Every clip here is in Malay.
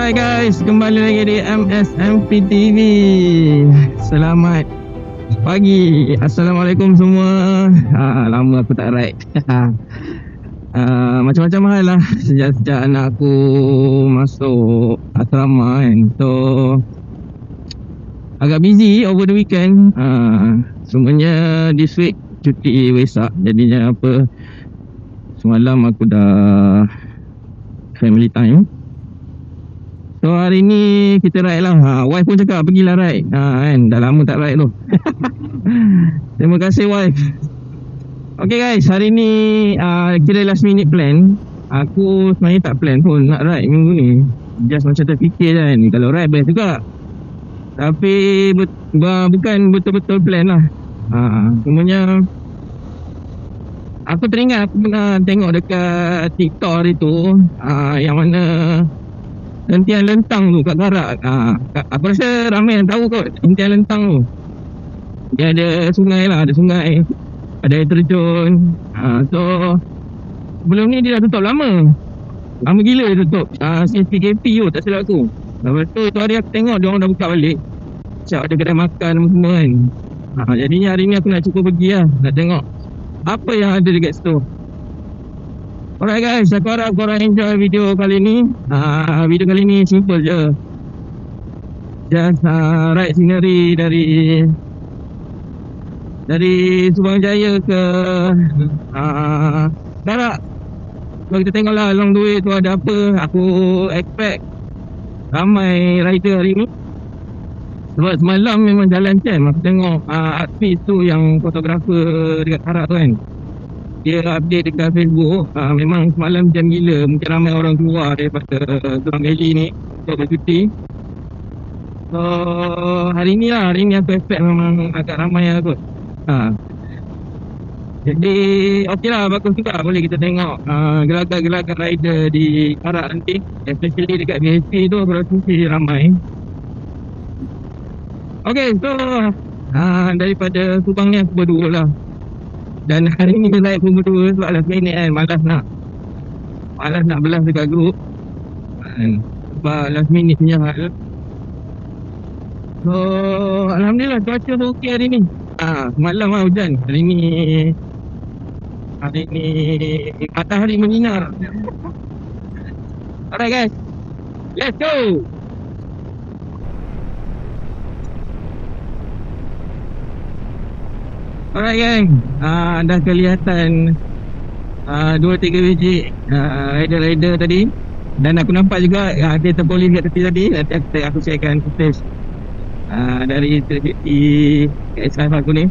Alright guys, kembali lagi di MSMP TV. Selamat pagi. Assalamualaikum semua. Lama aku tak ride. Macam-macam hal lah sejak anak aku masuk asrama kan. So agak busy over the weekend. Semuanya this week cuti Wesak. Jadinya apa, semalam aku dah family time. So hari ni kita ride lah. Wife pun cakap pergilah ride. Kan dah lama tak ride tu. Terima kasih wife. Okay guys, hari ni kira last minute plan. Aku sebenarnya tak plan pun nak ride minggu ni. Just macam terfikir kan, kalau ride best juga. Tapi bukan betul-betul plan lah. Semuanya aku teringat aku pernah tengok dekat TikTok hari tu, yang mana hentian lentang tu kat Karak. Aku rasa ramai yang tahu kot hentian lentang tu. Dia ada sungai lah, ada sungai, ada air terjun. So sebelum ni dia dah tutup lama gila dia tutup. Since PKP tu tak silap aku. Lepas tu hari aku tengok dia orang dah buka balik. Macam ada kedai makan semua kan. Jadinya hari ni aku nak cuba pergi lah, nak tengok apa yang ada dekat situ. Alright guys, aku harap korang enjoy video kali ni. Video kali ni simple je. Just ride scenery dari Subang Jaya ke Karak. Kalau kita tengok lah along the way tu ada apa. Aku expect ramai rider hari ni. Sebab semalam memang jalan jam. Aku tengok artis tu yang fotografer dekat Karak tu kan, dia update dekat Facebook. Memang semalam jam gila. Mungkin ramai orang keluar daripada Tulang Valley ni untuk bercuti. So hari ni aku expect memang agak ramai lah kot. Jadi okey lah, bagus juga. Boleh kita tengok gelagat-gelagat rider di Karak nanti. Especially dekat BSP tu aku rasa mesti ramai. Okay, so daripada Subang ni aku berdua lah. Dan hari ni ride pun berdua sebab last minute kan. Malas nak belas dekat group sebab last minute punya hal. So alhamdulillah cuaca tu okey hari ni. Semalam lah hujan. Hari ni matahari menyinar. Alright guys, let's go. Alright gang, dah kelihatan 2-3 biji rider tadi. Dan aku nampak juga dia terpolis kat tepi tadi. Nanti aku sharekan footage dari KS5 aku ni.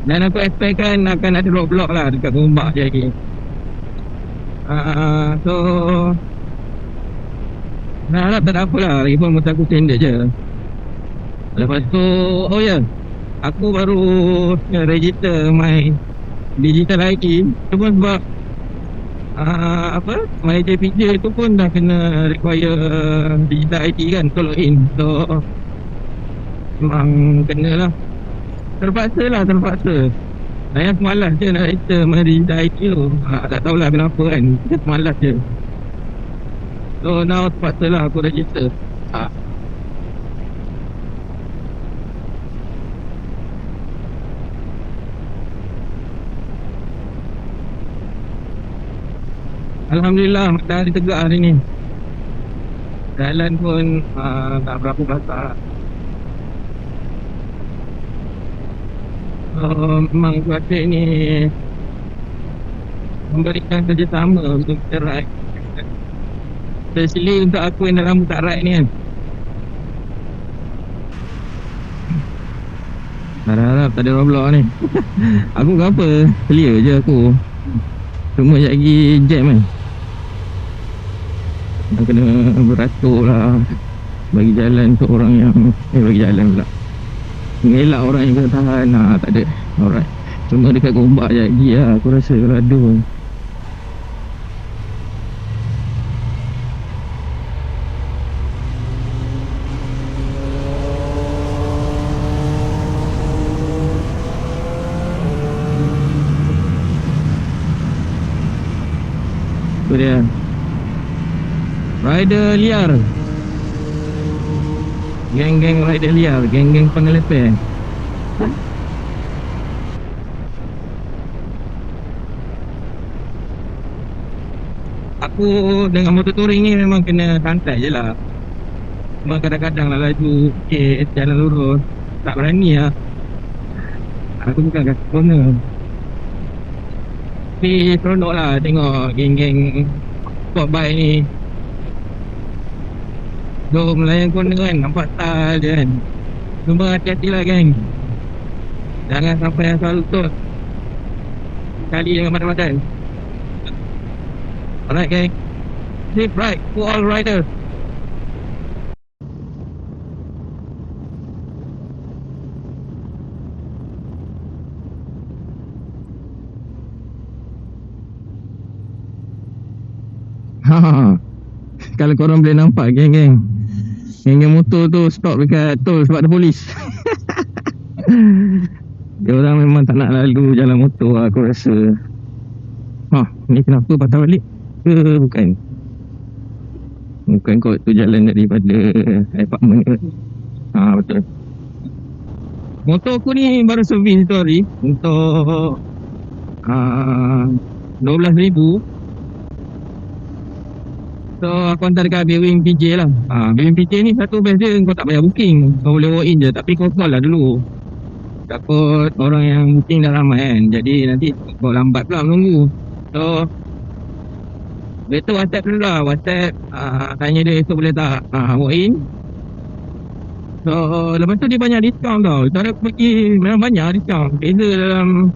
Dan aku expectkan akan ada roadblock lah dekat Gombak je lagi. So nak harap tak ada apa lah. Lagipun motor aku standard je. Lepas tu, oh ya, aku baru register my digital ID. Tu pun sebab my JPJ tu pun dah kena require digital ID kan untuk login. So memang kena lah. Terpaksa. Saya malas je nak register my digital ID tu. Tak tahulah kenapa kan, saya malas je. So now terpaksa lah aku register. Alhamdulillah matahari tegak hari ni. Jalan pun tak berapa basah. Memang cuaca ni memberikan kerjasama untuk kita ride. Especially untuk aku yang dah lama tak ride ni kan. Harap-harap tak ada roadblock ni. Aku ke apa, clear je aku. Cuma sekejap lagi jam kan. Dah kena beratur lah, bagi jalan untuk orang yang bagi jalan pula, mengelak orang yang kena tahan. Tak ada. Alright, cuma dekat Gombak je lagi lah aku rasa kalau ada. Tu dia. Rider liar. Geng-geng rider liar, geng-geng pengelepeh. Aku dengan motor touring ni memang kena santai je lah. Cuma kadang-kadang lah laju jalan lurus tak berani lah. Aku bukan kat corner. Tapi seronok lah tengok geng-geng sport bike ni. Jom layan corner kan, nampak style je kan. Cuma hati-hati lah geng. Jangan sampai yang selalu tut kali dengan badan-badan. Alright geng, safe ride for all riders. Kalau korang boleh nampak geng-geng motor tu stop dekat tol sebab ada polis. Dia orang memang tak nak lalu jalan motor lah, aku rasa. Ni kenapa patah balik ke bukan? Bukan kot, tu jalan daripada apartment ke. Betul. Motor aku ni baru servis tu hari untuk 12,000. So aku hantar dekat Bewing PJ lah. Bewing PJ ni satu best dia, kau tak payah booking, kau boleh walk in je. Tapi kau call lah dulu, takut orang yang booking dah ramai kan. Jadi nanti kau lambat pula menunggu. So better WhatsApp dulu lah. WhatsApp tanya dia esok boleh tak walk in. So lepas tu dia banyak diskaun tau. Cara aku pergi memang banyak diskaun. Beza dalam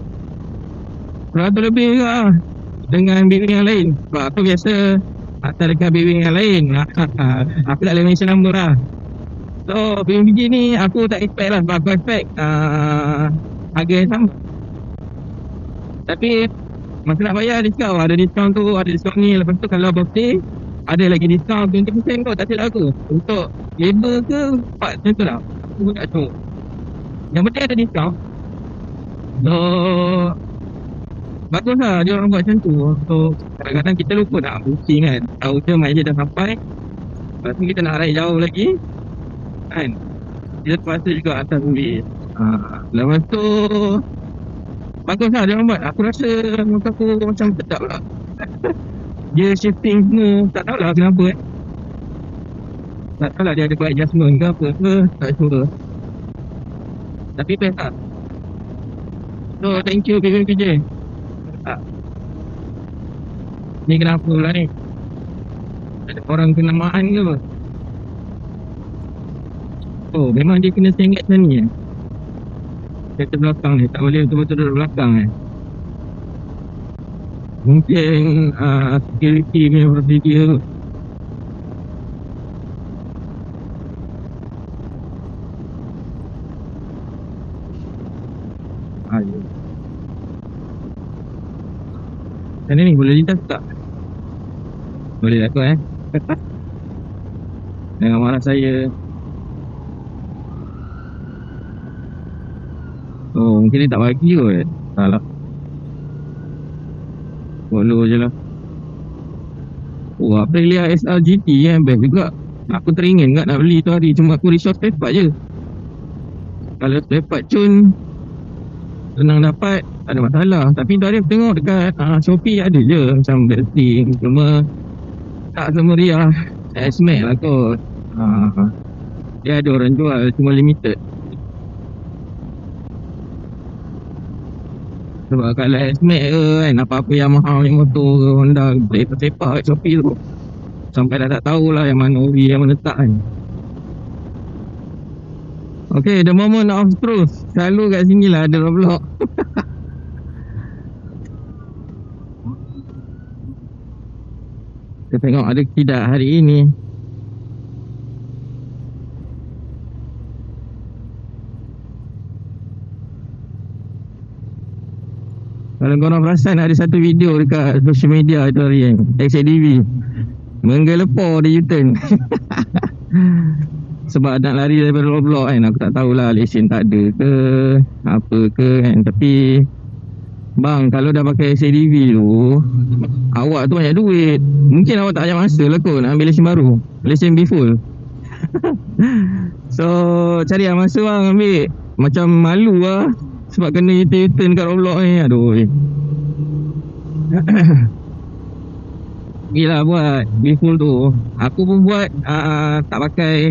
100 lebih ke dengan Bewing yang lain. Sebab aku biasa atas dekat Bewing yang lain. Aku tak boleh mention number lah. So Bewing PJ ni aku tak expect lah. Sebab aku expect harga yang sama. Tapi masa nak bayar diskaun, ada diskaun tu, ada diskaun ni. Lepas tu kalau birthday ada lagi diskaun 20% kot, tak silap aku. Untuk label ke part macam tu lah, aku pun tak tahu. Yang penting ada diskaun. So bagus lah dia orang buat macam tu. So kadang-kadang kita lupa nak booking kan. Tahu je mai je dah sampai, lepas tu kita nak ride jauh lagi kan. Dia terpaksa juga atas duit. Lepas tu bagus lah dia orang buat. Aku rasa motor aku macam sedap lah. Dia shifting semua, tak tahulah kenapa tak tahulah dia ada buat adjustment ke apa ke, tak sure. Tapi best lah. So thank you Bewing PJ. Ni kenapa pula ni? Ada orang kena maan ke apa? Oh memang dia kena sengit macam ni kereta belakang ni, tak boleh betul-betul duduk belakang Mungkin security punya prosedur. Macam ni boleh lintas tak? Boleh lah kot jangan marah saya. Oh mungkin dia tak bagi kot. Tak lah, follow je lah. Oh Aprilia SR GT best juga. Aku teringin kat nak beli tu hari, cuma aku risau spare part je. Kalau spare part cun senang dapat, tak ada masalah. Tapi tu hari aku tengok dekat Shopee ada je macam battery. Cuma tak semua dia S-Max lah kot. Dia ada orang jual, cuma limited. Sebab kalau S-Max ke kan, apa-apa Yamaha ni motor ke Honda, boleh tersepak kat Shopee tu. Sampai dah tak tahulah yang mana ori, yang mana tak kan. Okay, the moment of truth. Selalu kat sini lah ada roadblock. Kita tengok ada tidak hari ini. Kalau korang perasan ada satu video dekat social media tu hari kan, XADV menggelepor di U-turn. Sebab nak lari daripada roadblock kan. Aku tak tahulah lesen tak ada ke apa ke kan. Tapi Bang, kalau dah pakai SADV tu, awak tu banyak duit. Mungkin awak tak ada masa lah kot nak ambil lesen baru. Lesen B full. So, cari lah masa bang ambil. Macam malu lah. Sebab kena U-turn kat roadblock ni. Aduh. Pergilah buat B full tu. Aku pun buat tak pakai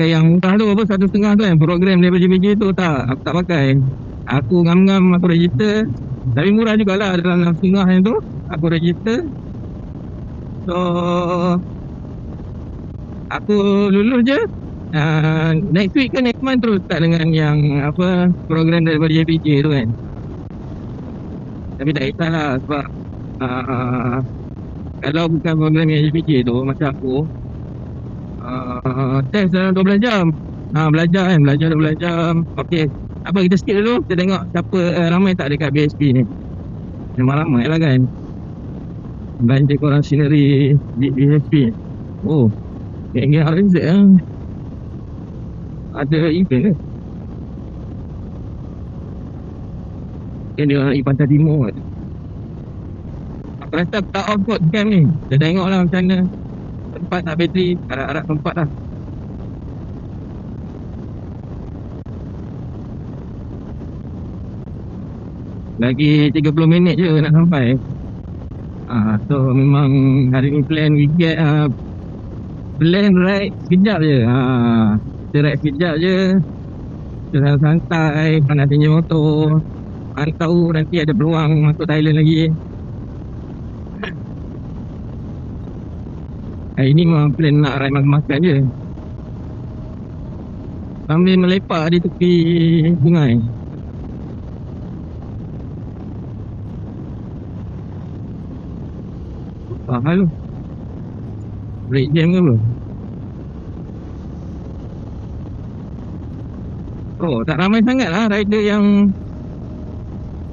yang murah tu apa 1.5 tu kan. Program daripada JPJ tu tak. Aku tak pakai. Aku ngam-ngam aku register. Tapi murah jugalah dalam 6.5 yang tu. Aku register. So aku lulus je. Next week ke next month terus start dengan yang apa program daripada JPJ tu kan. Tapi tak kisahlah sebab kalau bukan program yang JPJ tu macam aku test dalam 12 jam. Belajar 12 jam. Okey. Apa kita skip dulu, kita tengok siapa ramai tak dekat BSP ni. Memang ramai lah kan. Belanja korang scenery di BSP. Oh, geng-geng RNZ lah. Ada event ke? Kan dia orang Pantai Timur kan. Aku rasa aku tak off kot camp ni. Kita tengok lah macam mana. Tempat tak bateri, harap-harap tempat lah. Lagi 30 minit je nak sampai. So memang hari ni plan weekend plan ride sekejap je. Kita ride sekejap je. Kita santai, panas tinggi motor. Mana tahu nanti ada peluang masuk Thailand lagi. Hari ni memang plan nak ride makan-makan je. Sambil melepak di tepi sungai. Hal tu break jam ke apa? Oh, tak ramai sangat lah rider yang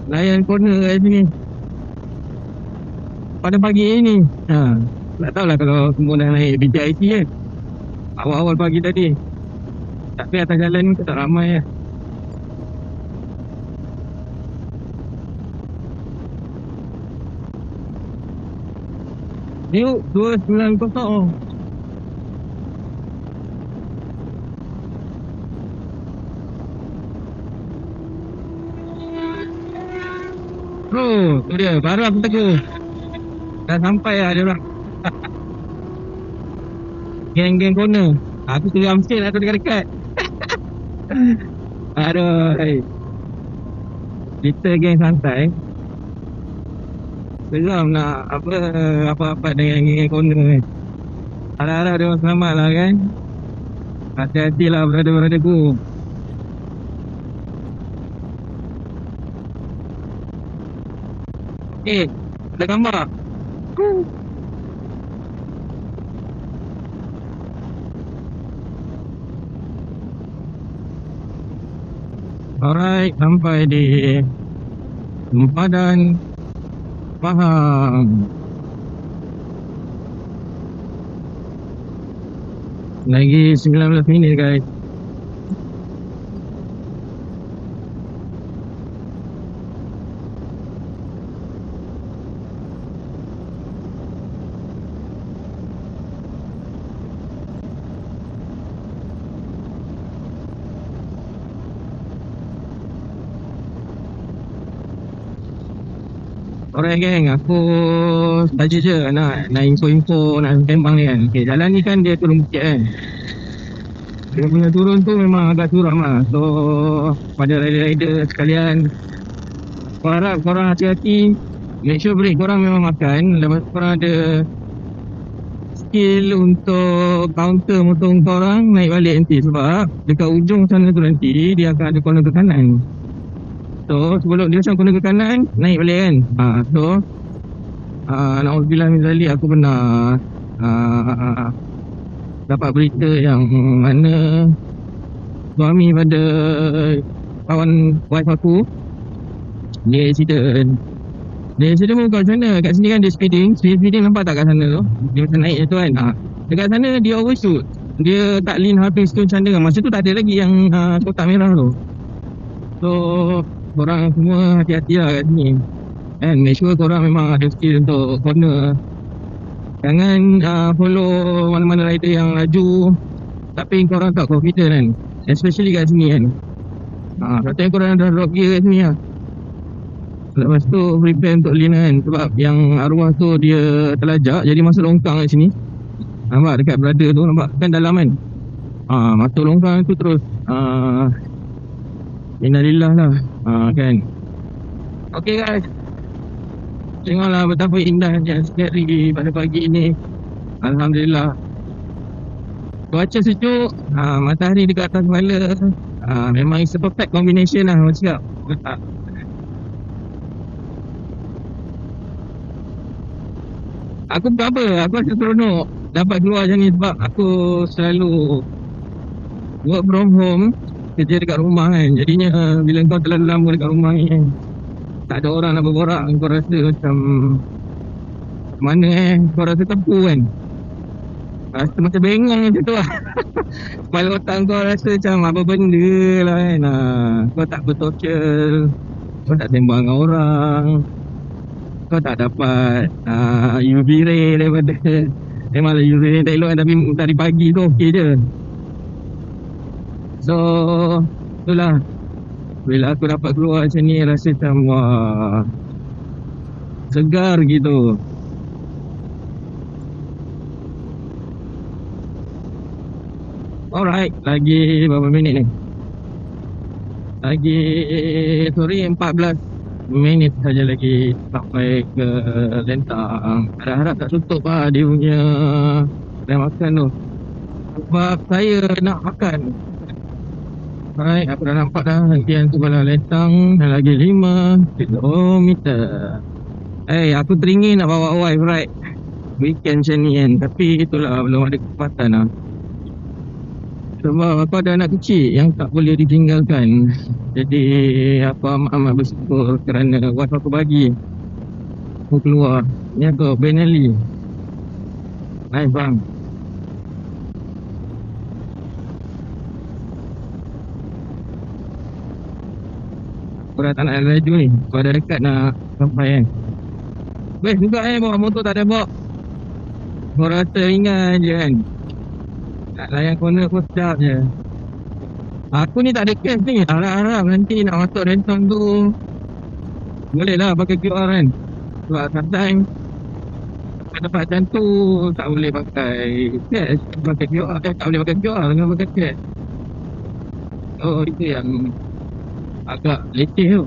layan corner kat sini pada pagi ni. Tak tahulah kalau semua dah naik BJIT kan awal-awal pagi tadi. Tapi atas jalan ni tak ramai lah. Yuk 290. Bro, tu dia, baru aku tegur. Dah sampai lah dia orang. Geng-geng corner. Aku seram sikit lah tu dekat-dekat. Aduh, kita geng santai. Seram nak apa-apa dengan geng corner kan. Harap-harap dia orang selamat lah kan. Hati-hati lah brother-brother ku. Ada gambar. Alright, sampai di Sempadan Pahang. Lagi 19 minit guys. Alright geng, aku saja je nak info-info nak sembang ni kan. Okay, jalan ni kan dia turun bukit kan. Dia punya turun tu memang agak curam lah. So pada rider-rider sekalian, aku harap korang hati-hati. Make sure break korang memang makan. Lepas korang ada skill untuk counter motor korang naik balik nanti. Sebab dekat ujung sana tu nanti dia akan ada corner ke kanan. So sebelum dia macam corner ke kanan, naik balik kan. So na'udzubillah min zalik, aku pernah dapat berita yang mana suami pada kawan wife aku dia accident pun kat sana. Kat sini kan dia speeding nampak tak kat sana tu, dia macam naik je tu kan. Dekat sana dia overshoot, dia tak lean habis tu macam mana. Masa tu tak ada lagi yang kotak merah tu. So korang semua hati-hati lah kat sini. And make sure korang memang ada skill untuk corner. Jangan follow mana-mana rider yang laju tapi korang tak confident kan, especially kat sini kan. Katanya korang dah drop gear kat sini lah. Lepas tu prepare untuk lean kan, sebab yang arwah tu dia terlajak jadi masuk longkang kat sini. Nampak dekat brother tu, nampak kan dalam kan. Masuk longkang tu terus innalillah lah. Kan. Okay guys, tengoklah betapa indahnya scenery pada pagi ini. Alhamdulillah. Cuaca sejuk, matahari dekat atas kepala. Memang it's a perfect combination lah, macam cakap. Aku bukan apa, aku rasa seronok dapat keluar macam ni sebab aku selalu work from home, kerja dekat rumah kan. Jadinya bila kau terlalu lama dekat rumah ni kan, tak ada orang nak berborak, kau rasa macam mana kau rasa tepu kan. Rasa macam bengong macam tu lah. Kepala otak kau rasa macam apa benda lah kan. Kau tak bersosial, kau tak sembang dengan orang, kau tak dapat UV ray daripada memanglah UV ray tak elok kan, tapi dari pagi tu okey je. So itulah, bila aku dapat keluar macam ni rasa macam wah, segar gitu. Alright, lagi berapa minit ni? Lagi 14 minit saja lagi sampai ke Lentang. Harap-harap tak tutup lah dia punya kedai makan tu, sebab saya nak makan. Alright, aku dah nampak dah antian tu Kuala Lentang. Dan lagi 5 kilometer. Aku teringin nak bawa wife right weekend macam ni kan, tapi itulah belum ada kesempatan lah. Sebab aku ada anak kecil yang tak boleh ditinggalkan. Jadi aku amat-amat bersyukur kerana wife aku bagi aku keluar. Ni aku Ben Ali. Hai bang. Aku dah tak nak laju ni, aku dah dekat nak sampai kan. Best juga bawa motor tak ada bawa. Kau rasa ringan je kan, nak layan corner pun sedap je. Aku ni tak ada cash ni, harap-harap nanti nak masuk Lentang tu boleh lah pakai QR kan. Sebab sometimes kat tempat macam tu tak boleh pakai cash, pakai QR tak boleh pakai QR dengan pakai cash. Oh itu yang agak leceh tu.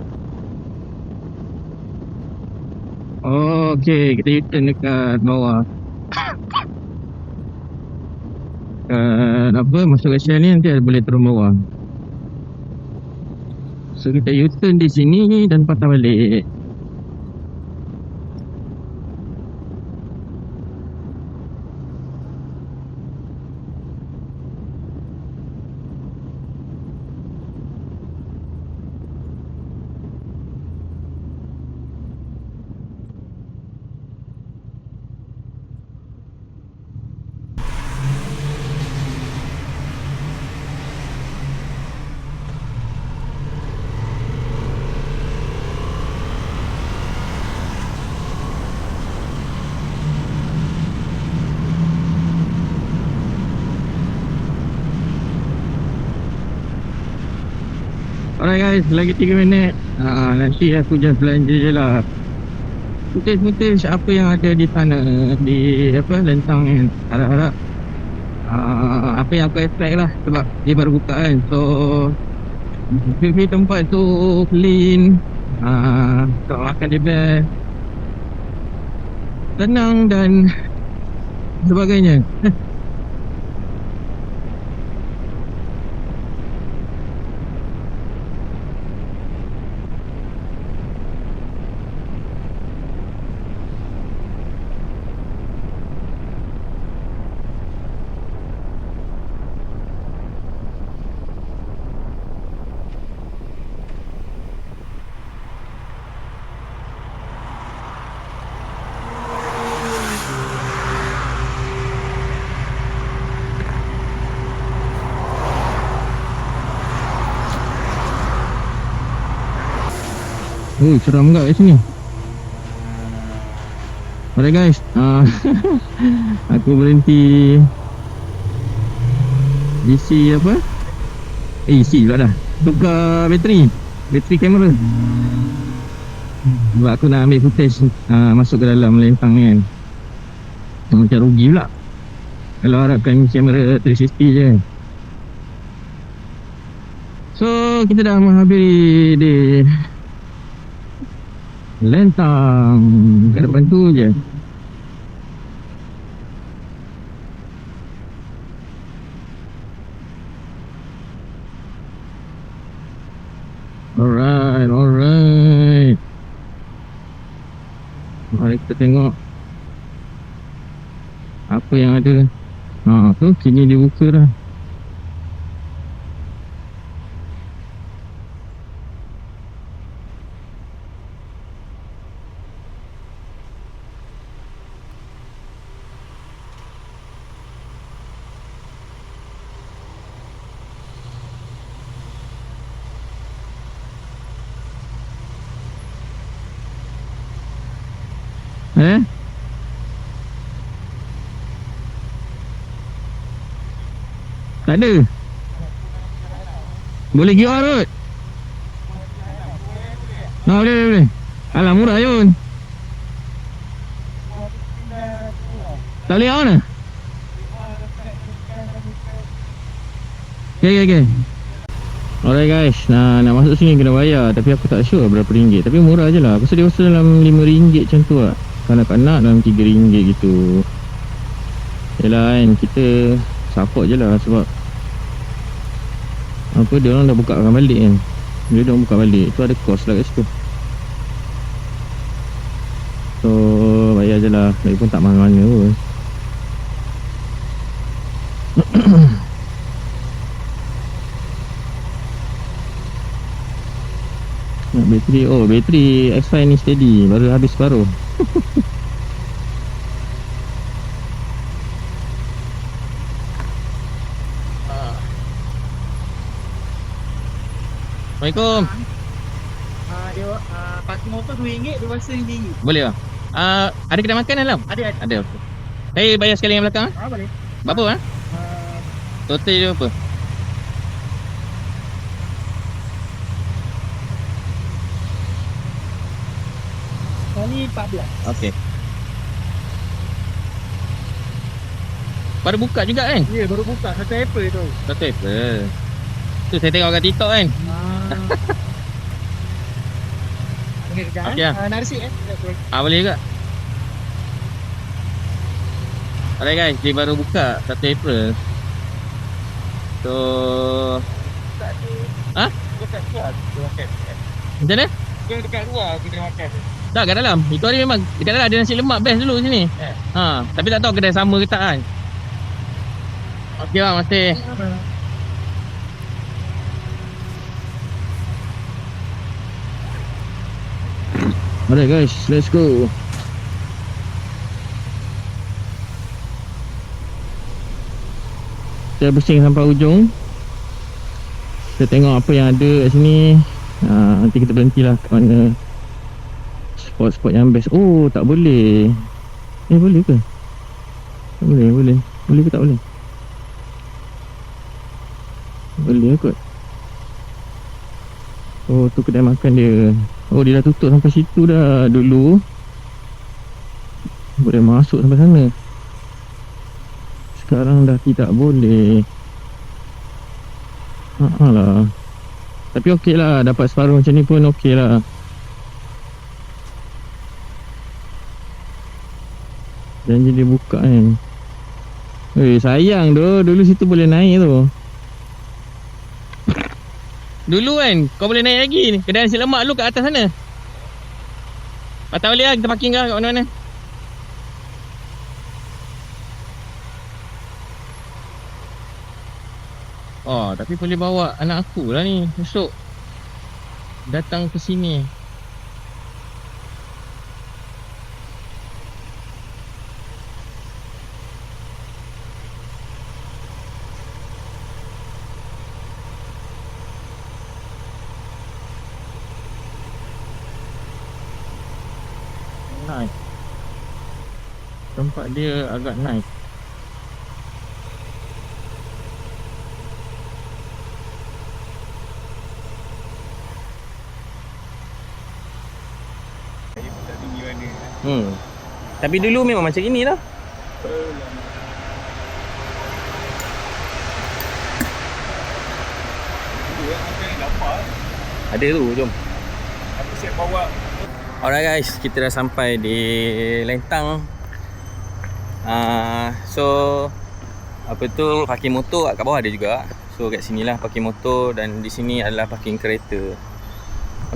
Okay, kita U-turn dekat bawah. Masuk kat sini nanti boleh turun bawah. So kita U-turn di sini dan patah balik. Alright guys, lagi 3 minit. Nanti aku just belanja je lah. Footage apa yang ada di sana, di Lentang kan. Harap-harap apa yang aku expect lah, sebab dia baru buka kan. So tempat tu clean, kalau makan dia best, tenang dan sebagainya. Oh, seram enggak kat sini. Alright guys, aku berhenti isi apa? Isi pula dah. Tukar bateri kamera. Sebab aku nak ambil footage masuk ke dalam lentang ni kan. Macam rugi pula kalau harapkan kamera 360 je. So kita dah menghabiri di lentang kat depan tu je. Alright. Mari kita tengok apa yang ada. Tu kini dibuka dah. Tak ada. Boleh QR kot. Boleh. Alah murah Yun. Tak boleh on lah. Okay. Alright guys, nak masuk sini kena bayar. Tapi aku tak sure berapa ringgit. Tapi murah je lah. Aku rasa dia rasa dalam RM5 macam tu lah. Kanak-kanak dalam RM3 gitu. Yelah kan, kita support je lah. Sebab apa, dia orang dah buka balik kan. Bila dia orang buka balik, tu ada cost lah kat situ. So bayar je lah. Lagipun tak mana-mana pun. Nak bateri. Bateri X5 ni steady. Baru habis separuh. Assalamualaikum. Dia parking motor RM2, dia rasa RM1. Boleh lah. Ada kedai makan dalam? Ada. Saya bayar sekali yang belakang. Boleh. Berapa total dia berapa? Ni 14. Okey. Baru buka juga kan? Ya, baru buka 1 April tu. 1 April. Tu saya tengok kat TikTok kan. Okey, kejap. Okey lah. Nak receipt Boleh juga. Alright guys, dia baru buka 1 April. So dekat luar kita makan. macam mana? Dia dekat luar kita makan. Tak, kat dalam. Itu hari memang dekat dalam ada nasi lemak best dulu sini. Tapi tak tahu kedai sama ke tak kan. Okey bang, masih. Alright guys, let's go. Kita pusing sampai ujung. Kita tengok apa yang ada kat sini. Nanti kita berhentilah kat mana spot-spot yang best. Tak boleh. Boleh ke? Tak boleh. Boleh ke tak boleh? Boleh kot. Tu kedai makan dia. Dia dah tutup sampai situ dah dulu. Boleh masuk sampai sana. Sekarang dah tidak boleh. Lah. Tapi okey lah, dapat separuh macam ni pun okey lah. Janji dia buka kan. Sayang tu, dulu situ boleh naik tu. Dulu kan, kau boleh naik lagi ni. Kedai nasi lemak lu kat atas sana. Tak boleh lah, kita parking kat mana-mana. Tapi boleh bawa anak aku lah ni esok datang ke sini. nice. Tempat dia agak nice. Tapi dulu memang macam gini lah. Ada tu, jom. Aku siap bawa. Alright guys, kita dah sampai di Lentang. So apa tu, parking motor kat bawah ada juga. So kat sinilah parking motor dan di sini adalah parking kereta.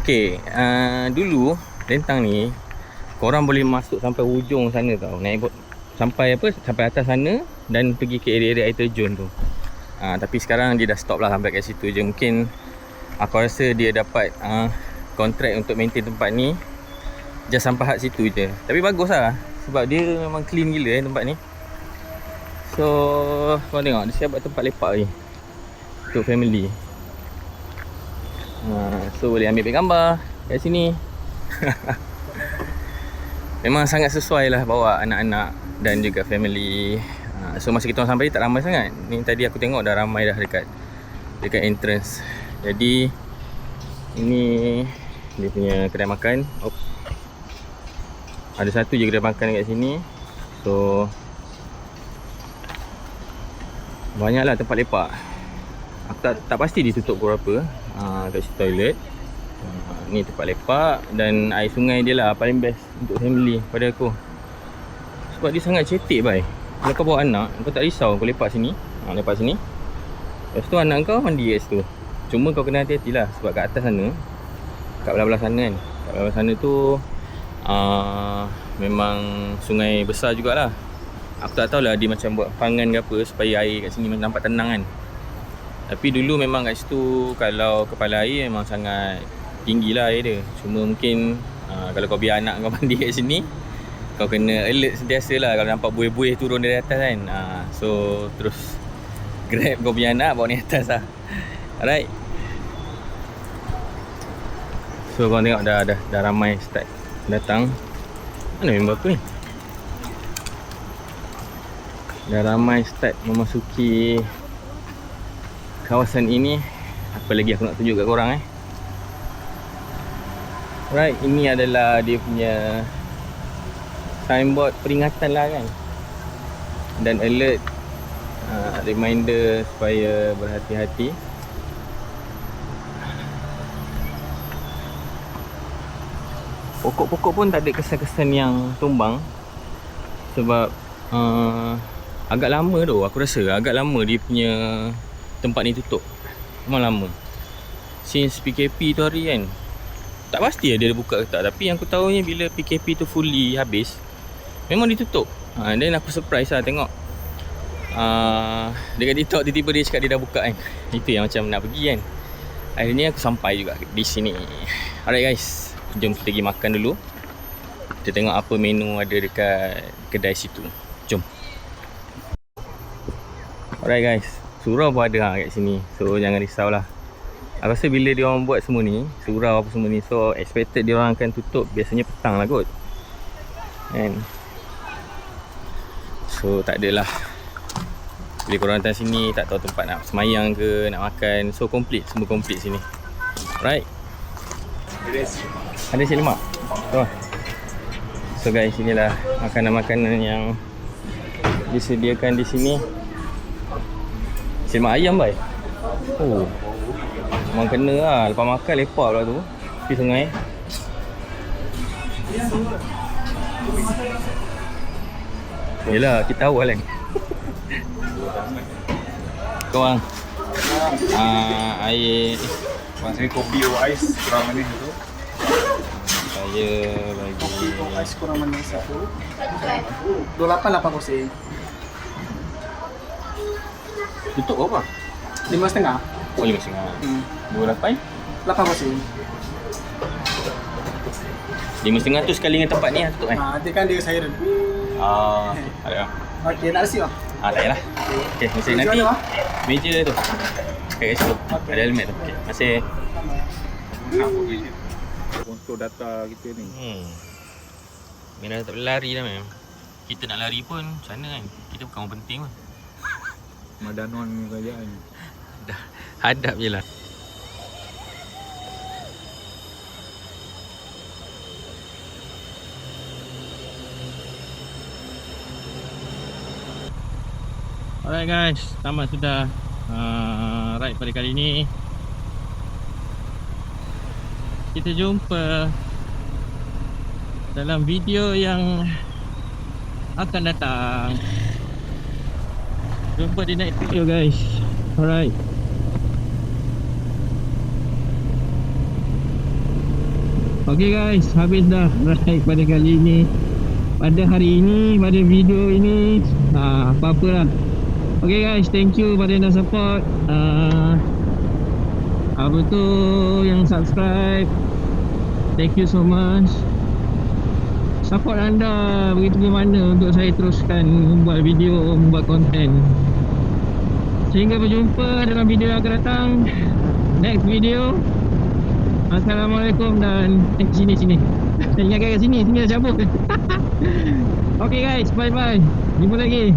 Okey, dulu Lentang ni korang boleh masuk sampai hujung sana tau. Naik sampai apa? Sampai atas sana dan pergi ke area-area air terjun tu. Tapi sekarang dia dah stop lah sampai kat situ je. Mungkin aku rasa dia dapat kontrak untuk maintain tempat ni just sampai hat situ je. Tapi bagus lah sebab dia memang clean gila tempat ni. So korang tengok dia siap buat tempat lepak ni untuk family. So boleh ambil gambar kat sini. Memang sangat sesuai lah bawa anak-anak dan juga family. So masa kita orang sampai tak ramai sangat. Ni tadi aku tengok dah ramai dah dekat entrance. Jadi ini dia punya kedai makan. Ada satu je kedai makan kat sini. So banyaklah tempat lepak. Aku tak pasti ditutup pukul berapa. Kat situ toilet. Ni tempat lepak dan air sungai dia lah paling best untuk family pada aku. Sebab dia sangat cetek bai. Kalau kau bawa anak, kau tak risau kau lepak sini. Lepak sini. Lepas tu anak kau mandi kat situ. Cuma kau kena hati-hati lah sebab kat atas sana, kat belah-belah sana kan, kat belah sana tu memang sungai besar jugalah. Aku tak tahulah dia macam buat pangan ke apa supaya air kat sini nampak tenang kan. Tapi dulu memang kat situ kalau kepala air memang sangat tinggi lah air dia. Cuma mungkin kalau kau biar anak kau mandi kat sini, kau kena alert sentiasa lah kalau nampak buih-buih turun dari atas kan. So terus grab kau punya anak bawa ni atas lah. Alright. So korang tengok dah ramai start datang. Mana member aku ni? Dah ramai start memasuki kawasan ini. Apa lagi aku nak tunjuk kat korang Right, ini adalah dia punya signboard peringatan lah kan. Dan alert reminder supaya berhati-hati. Pokok-pokok pun tak ada kesan-kesan yang tumbang. Sebab agak lama tu, aku rasa agak lama dia punya tempat ni tutup. Memang lama. Since PKP tu hari kan. Tak pasti dia buka ke tak. Tapi yang aku tahunya bila PKP tu fully habis, memang ditutup. Dan aku surprise lah tengok dekat TikTok tiba-tiba dia cakap dia dah buka kan. Itu yang macam nak pergi kan. Akhirnya aku sampai juga di sini. Alright guys, jom kita pergi makan dulu. Kita tengok apa menu ada dekat kedai situ. Jom. Alright guys, surau pun ada kat sini. So jangan risaulah. Aku rasa bila dia orang buat semua ni, surau apa semua ni, so expected dia orang akan tutup biasanya petang lah kot. And so tak adalah. Bila korang datang sini tak tahu tempat nak semayang ke, nak makan, so complete, semua complete sini. Right. Ada nasi lemak. So guys, inilah makanan-makanan yang disediakan di sini. Nasi lemak ayam bai. Oh. Memang kena lah, lepas makan lepak pula tu tepi sungai. Yelah, kita awal kan. Korang air Maksudnya kopi o ais kurang manis tu. saya bagi Kopi o ais kurang manis satu. 28 kursi. tutup berapa? 5,5. Oh, 5.5. 28? 8 kursi. 5.5 tu sekali dengan tempat ni lah tutup kan? Nanti kan dia siren. Ada lah. Okey, nak resi lah. Tak payahlah. Okay, masa Meja nanti ada, Mak? meja tu kat situ. Ada helmet tu. Okay, masih. Untuk data kita ni. Mira tak boleh lari dah mem. Kita nak lari pun macam mana kan? Kita bukan orang penting pun. Madanon ni kerajaan. Dah hadap je lah. Alright guys, tamat sudah ride pada kali ni. Kita jumpa dalam video yang akan datang. Jumpa di next video guys. Alright. Okay guys, habis dah ride pada kali ni. Pada hari ini, pada video ini, apa-apalah. Okay guys, thank you pada yang dah support. Apa tu yang subscribe. Thank you so much. Support anda begitu bermakna untuk saya teruskan membuat video, membuat konten. Sehingga berjumpa dalam video yang akan datang. Next video. Assalamualaikum dan sini. Ingat kat sini dah cabut. Okay guys, bye bye. Jumpa lagi.